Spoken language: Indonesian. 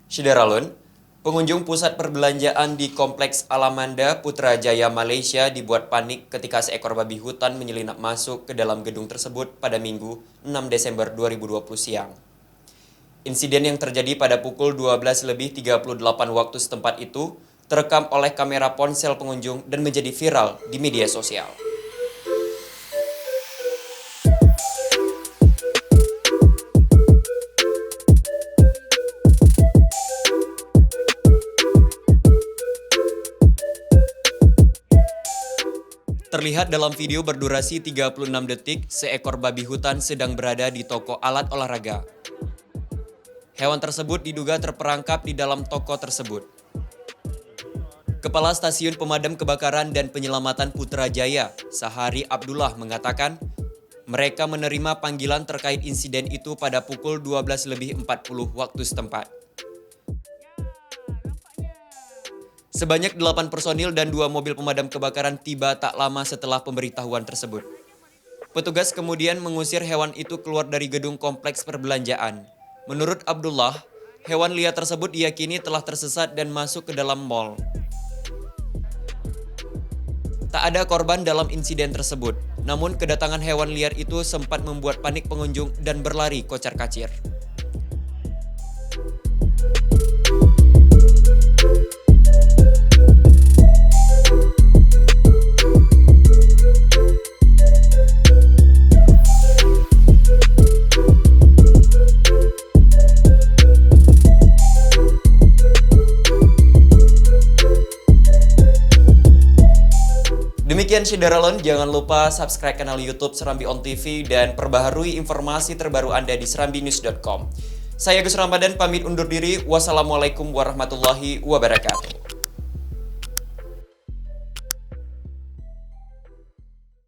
Syederalun, pengunjung pusat perbelanjaan di Kompleks Alamanda, Putrajaya, Malaysia dibuat panik ketika seekor babi hutan menyelinap masuk ke dalam gedung tersebut pada Minggu 6 Desember 2020 siang. Insiden yang terjadi pada pukul 12:38 waktu setempat itu terekam oleh kamera ponsel pengunjung dan menjadi viral di media sosial. Terlihat dalam video berdurasi 36 detik, seekor babi hutan sedang berada di toko alat olahraga. Hewan tersebut diduga terperangkap di dalam toko tersebut. Kepala Stasiun Pemadam Kebakaran dan Penyelamatan Putrajaya, Sahari Abdullah mengatakan, mereka menerima panggilan terkait insiden itu pada pukul 12:40 waktu setempat. Sebanyak 8 personil dan 2 mobil pemadam kebakaran tiba tak lama setelah pemberitahuan tersebut. Petugas kemudian mengusir hewan itu keluar dari gedung kompleks perbelanjaan. Menurut Abdullah, hewan liar tersebut diyakini telah tersesat dan masuk ke dalam mal. Tak ada korban dalam insiden tersebut, namun kedatangan hewan liar itu sempat membuat panik pengunjung dan berlari kocar-kacir. Demikian Syederalun, jangan lupa subscribe kanal YouTube Serambi On TV dan perbaharui informasi terbaru Anda di serambinews.com. Saya Gus Ramadan pamit undur diri. Wassalamualaikum warahmatullahi wabarakatuh.